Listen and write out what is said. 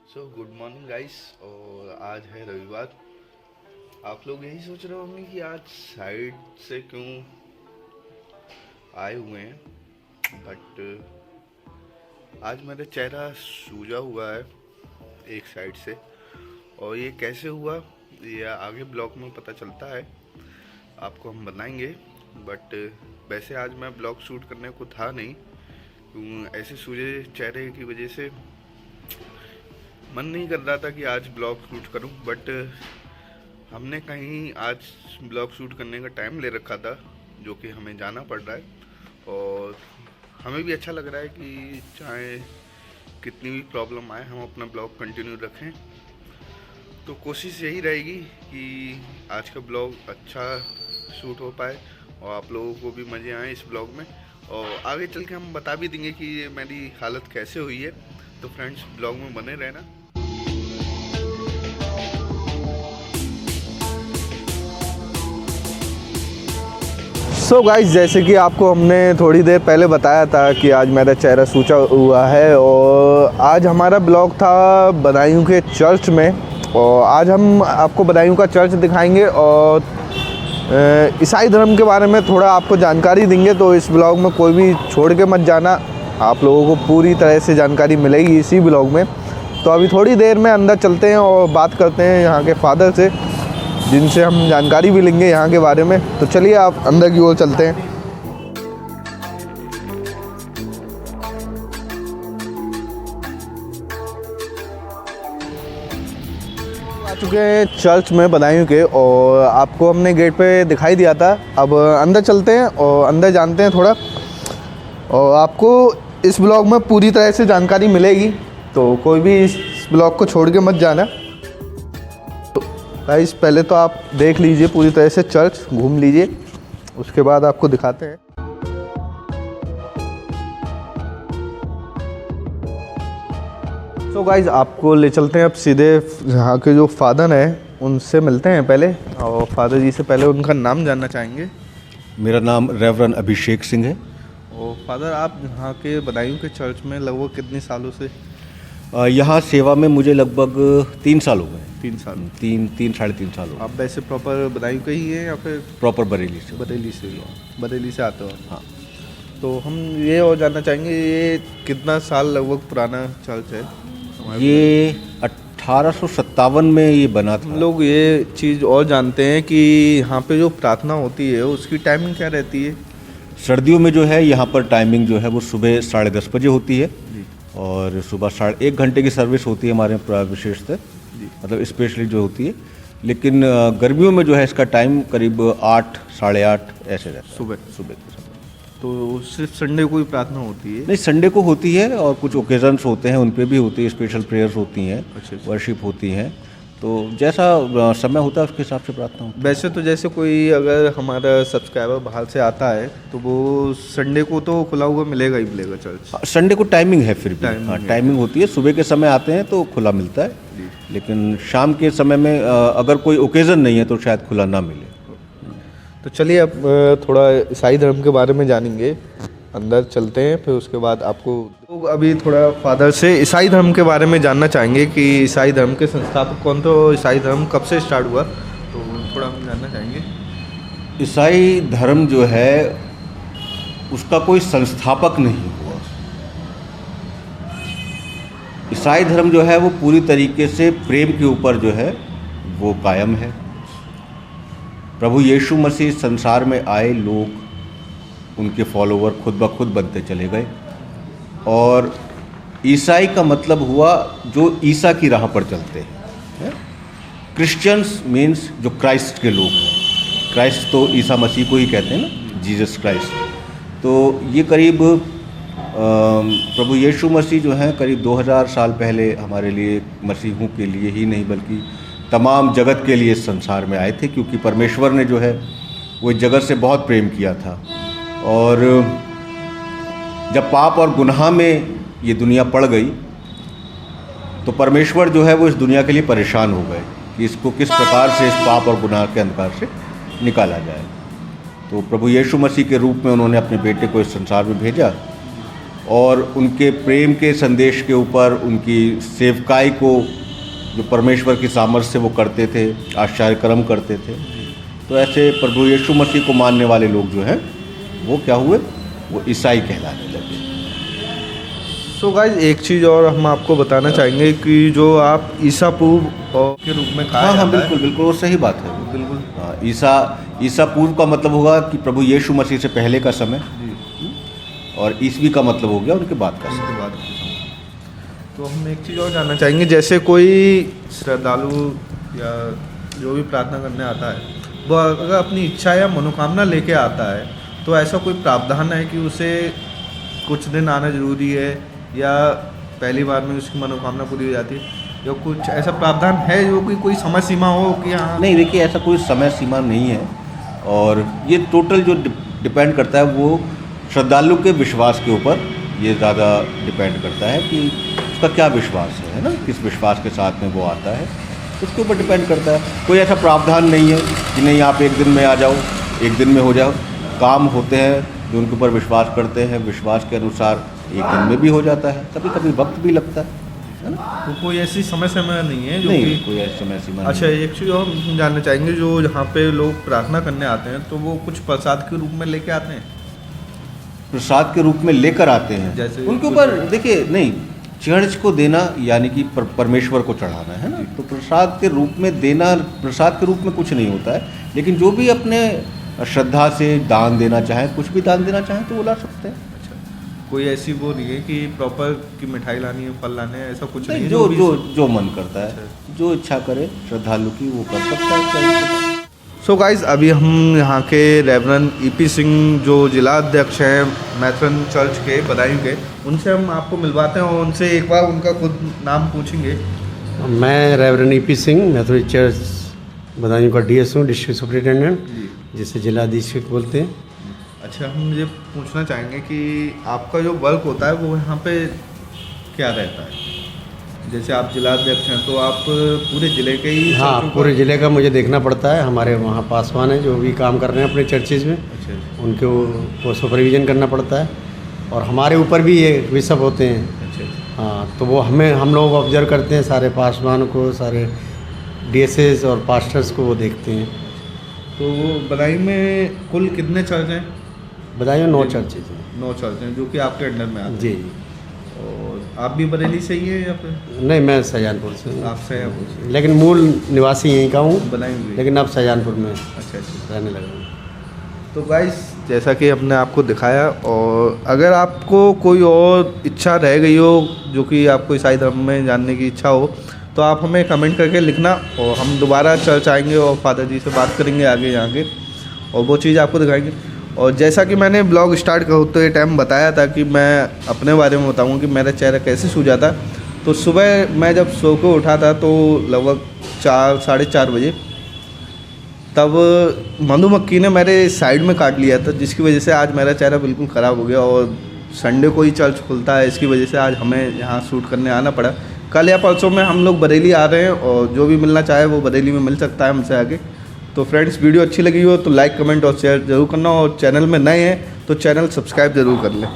Good morning guys. और आज है रविवार। आप लोग यही सोच रहे होंगे कि आज साइड से क्यों आए हुए हैं, बट आज मेरा चेहरा सूजा हुआ है एक साइड से। और ये कैसे हुआ ये आगे ब्लॉग में पता चलता है, आपको हम बताएंगे। बट वैसे आज मैं ब्लॉग शूट करने को था नहीं, ऐसे सूजे चेहरे की वजह से मन नहीं कर रहा था कि आज ब्लॉग शूट करूं। बट हमने कहीं आज ब्लॉग शूट करने का टाइम ले रखा था, जो कि हमें जाना पड़ रहा है। और हमें भी अच्छा लग रहा है कि चाहे कितनी भी प्रॉब्लम आए हम अपना ब्लॉग कंटिन्यू रखें। तो कोशिश यही रहेगी कि आज का ब्लॉग अच्छा शूट हो पाए और आप लोगों को भी मज़े आए इस ब्लॉग में। और आगे चल के हम बता भी देंगे कि ये मेरी हालत कैसे हुई है। तो फ्रेंड्स, ब्लॉग में बने रहना। सो गाइस, जैसे कि आपको हमने थोड़ी देर पहले बताया था कि आज मेरा चेहरा सूजा हुआ है और आज हमारा ब्लॉग था बदायूं के चर्च में। और आज हम आपको बदायूं का चर्च दिखाएंगे और ईसाई धर्म के बारे में थोड़ा आपको जानकारी देंगे। तो इस ब्लॉग में कोई भी छोड़ के मत जाना, आप लोगों को पूरी तरह से जानकारी मिलेगी इसी ब्लॉग में। तो अभी थोड़ी देर में अंदर चलते हैं और बात करते हैं यहाँ के फादर से, जिनसे हम जानकारी भी लेंगे यहाँ के बारे में। तो चलिए आप अंदर की ओर चलते हैं। आ चुके हैं चर्च में बदायूं के, और आपको हमने गेट पे दिखाई दिया था। अब अंदर चलते हैं और अंदर जानते हैं थोड़ा, और आपको इस ब्लॉग में पूरी तरह से जानकारी मिलेगी। तो कोई भी इस ब्लॉग को छोड़ के मत जाना। गाइस, पहले तो आप देख लीजिए पूरी तरह से चर्च, घूम लीजिए, उसके बाद आपको दिखाते हैं। तो गाइस, आपको ले चलते हैं अब सीधे यहाँ के जो फादर हैं उनसे मिलते हैं पहले। और फादर जी से पहले उनका नाम जानना चाहेंगे। मेरा नाम रेवरेंड अभिषेक सिंह है। और फादर, आप यहाँ के बदायूं के चर्च में लगभग कितने सालों से? यहाँ सेवा में मुझे लगभग 3 साल हो गए। 3 साल। तीन साढ़े 3 साल हो गए। आप वैसे प्रॉपर बदायूं के ही हैं या फिर? प्रॉपर बरेली से। बरेली से आते हो? हाँ। तो हम ये और जानना चाहेंगे, ये कितना साल लगभग पुराना चर्च है? ये 1857 में ये बना था। हम लोग ये चीज़ और जानते हैं कि यहाँ पे जो प्रार्थना होती है उसकी टाइमिंग क्या रहती है? सर्दियों में जो है यहाँ पर टाइमिंग जो है वो सुबह 10:30 बजे होती है, और सुबह 1.5 घंटे की सर्विस होती है हमारे विशेषतः, मतलब स्पेशली जो होती है। लेकिन गर्मियों में जो है इसका टाइम करीब 8, 8:30 ऐसे रहता है सुबह के समय। तो सिर्फ संडे को ही प्रार्थना होती है? नहीं, संडे को होती है और कुछ ओकेजन्स होते हैं उन पे भी होती है, स्पेशल प्रेयर्स होती हैं, वर्शिप होती हैं। तो जैसा समय होता है उसके हिसाब से प्रार्थना होती है। वैसे तो जैसे कोई अगर हमारा सब्सक्राइबर बाहर से आता है तो वो संडे को तो खुला हुआ मिलेगा ही मिलेगा चर्च? संडे को टाइमिंग है, फिर भी हाँ टाइमिंग होती है। सुबह के समय आते हैं तो खुला मिलता है, लेकिन शाम के समय में अगर कोई ओकेज़न नहीं है तो शायद खुला ना मिले। तो चलिए अब थोड़ा ईसाई धर्म के बारे में जानेंगे। अंदर चलते हैं, फिर उसके बाद आपको लोग अभी थोड़ा फादर से ईसाई धर्म के बारे में जानना चाहेंगे कि ईसाई धर्म के संस्थापक कौन थे, ईसाई धर्म कब से स्टार्ट हुआ, तो थोड़ा हम जानना चाहेंगे। ईसाई धर्म जो है उसका कोई संस्थापक नहीं हुआ। ईसाई धर्म जो है वो पूरी तरीके से प्रेम के ऊपर जो है वो कायम है। प्रभु यीशु मसीह संसार में आए, लोग उनके फॉलोवर खुद ब खुद बनते चले गए। और ईसाई का मतलब हुआ जो ईसा की राह पर चलते हैं। क्रिश्चियंस मीन्स जो क्राइस्ट के लोग हैं। क्राइस्ट तो ईसा मसीह को ही कहते हैं ना, जीसस क्राइस्ट। तो ये करीब प्रभु यीशु मसीह जो हैं करीब 2000 साल पहले हमारे लिए, मसीहों के लिए ही नहीं बल्कि तमाम जगत के लिए इस संसार में आए थे, क्योंकि परमेश्वर ने जो है वो जगत से बहुत प्रेम किया था। और जब पाप और गुनाह में ये दुनिया पड़ गई तो परमेश्वर जो है वो इस दुनिया के लिए परेशान हो गए कि इसको किस प्रकार से इस पाप और गुनाह के अंधकार से निकाला जाए। तो प्रभु यीशु मसीह के रूप में उन्होंने अपने बेटे को इस संसार में भेजा और उनके प्रेम के संदेश के ऊपर उनकी सेवकाई को जो परमेश्वर की सामर्थ्य से वो करते थे, आश्चर्य कर्म करते थे। तो ऐसे प्रभु यीशु मसीह को मानने वाले लोग जो हैं वो क्या हुए, वो ईसाई कहलाने लगे। सो गाइस एक चीज़ और हम आपको बताना चाहेंगे कि जो आप ईसा पूर्व और के रूप में कहा हाँ जाता है, बिल्कुल बिल्कुल, वो सही बात है। बिल्कुल हाँ, ईसा पूर्व का मतलब होगा कि प्रभु यीशु मसीह से पहले का समय, और ईसवी का मतलब हो गया उनके बाद का समय। उसके बाद तो हम एक चीज़ और जानना चाहेंगे, जैसे कोई श्रद्धालु या जो भी प्रार्थना करने आता है वो अगर अपनी इच्छा या मनोकामना लेके आता है तो ऐसा कोई प्रावधान है कि उसे कुछ दिन आना ज़रूरी है या पहली बार में उसकी मनोकामना पूरी हो जाती है, या कुछ ऐसा प्रावधान है जो कि कोई समय सीमा हो कि हाँ? नहीं, देखिए ऐसा कोई समय सीमा नहीं है, और ये टोटल जो डिपेंड करता है वो श्रद्धालु के विश्वास के ऊपर ये ज़्यादा डिपेंड करता है कि उसका क्या विश्वास है ना, किस विश्वास के साथ में वो आता है, उसके ऊपर डिपेंड करता है। कोई ऐसा प्रावधान नहीं है कि नहीं आप एक दिन में आ जाओ, एक दिन में हो जाओ। काम होते हैं जो उनके ऊपर विश्वास करते हैं, विश्वास के अनुसार एक दिन में भी हो जाता है, कभी कभी वक्त भी लगता है ना। तो कोई ऐसी समय सीमा नहीं है जो नहीं, कि कोई ऐसी समय सीमा अच्छा नहीं है। एक चीज़ और हम जानना चाहेंगे, जो यहाँ पे लोग प्रार्थना करने आते हैं तो वो कुछ प्रसाद के रूप में लेके आते हैं, प्रसाद के रूप में लेकर आते हैं, जैसे उनके ऊपर देखिए नहीं, चर्च को देना यानी कि परमेश्वर को चढ़ाना है ना, तो प्रसाद के रूप में देना, प्रसाद के रूप में कुछ नहीं होता है, लेकिन जो भी अपने श्रद्धा से दान देना चाहें, कुछ भी दान देना चाहें तो वो ला सकते हैं। अच्छा कोई ऐसी वो नहीं है कि प्रॉपर कि मिठाई लानी है, फल लाने हैं, ऐसा कुछ नहीं नहीं, है? जो भी जो जो मन करता है, जो इच्छा करे श्रद्धालु की वो कर सकता है। सो गाइज अभी हम यहाँ के रेवरेंड ईपी सिंह जो जिला अध्यक्ष हैं मैथन चर्च के बदायूं के, उनसे हम आपको मिलवाते हैं और उनसे एक बार उनका खुद नाम पूछेंगे। मैं reverend E P Singh Methodist church Budaun का डीएस हूँ, डिस्ट्रिक्ट सुपरिटेंडेंट, जिसे जिला अधीक्षक बोलते हैं। अच्छा हम ये पूछना चाहेंगे कि आपका जो वर्क होता है वो यहाँ पे क्या रहता है? जैसे आप जिला अध्यक्ष हैं तो आप पूरे ज़िले के ही हाँ, चर्चों पूरे का- ज़िले का मुझे देखना पड़ता है। हमारे वहाँ पासवान हैं जो भी काम कर रहे हैं अपने चर्चेज़ में, अच्छा उनको सुपरविजन करना पड़ता है, और हमारे ऊपर भी ये बिशप होते हैं। अच्छा हाँ, तो वो हम लोग ऑब्जर्व करते हैं, सारे पासवान को, सारे डीएसएस और पास्टर्स को वो देखते हैं। तो बदायूं में कुल कितने चर्च हैं? बदायूं 9 चर्चेज हैं। 9 चर्च हैं जो कि आपके अंडर में आते हैं। जी, और आप भी बरेली से ही हैं या फिर नहीं मैं सजानपुर से हूँ, आप सयापुर से? लेकिन मूल निवासी यहीं का हूँ, बदायूं भी? लेकिन अब सजानपुर में अच्छा अच्छा। रहने लगा हूँ। तो गाइस जैसा कि हमने आपको दिखाया, और अगर आपको कोई और इच्छा रह गई हो जो कि आपको ईसाई धर्म में जानने की इच्छा हो तो आप हमें कमेंट करके लिखना, और हम दोबारा चर्च आएंगे और फादर जी से बात करेंगे आगे यहाँ के, और वो चीज़ आपको दिखाएंगे। और जैसा कि मैंने ब्लॉग स्टार्ट करते टाइम बताया था कि मैं अपने बारे में बताऊँ कि मेरा चेहरा कैसे सूजा था, तो सुबह मैं जब सो के उठा था तो लगभग 4 साढ़े 4 बजे, तब मधुमक्खी ने मेरे साइड में काट लिया था, जिसकी वजह से आज मेरा चेहरा बिल्कुल ख़राब हो गया, और संडे को ही चर्च खुलता है, इसकी वजह से आज हमें यहाँ शूट करने आना पड़ा। कल या परसों में हम लोग बरेली आ रहे हैं, और जो भी मिलना चाहे वो बरेली में मिल सकता है हमसे आगे। तो फ्रेंड्स वीडियो अच्छी लगी हो तो लाइक कमेंट और शेयर ज़रूर करना, और चैनल में नए हैं तो चैनल सब्सक्राइब ज़रूर कर लें।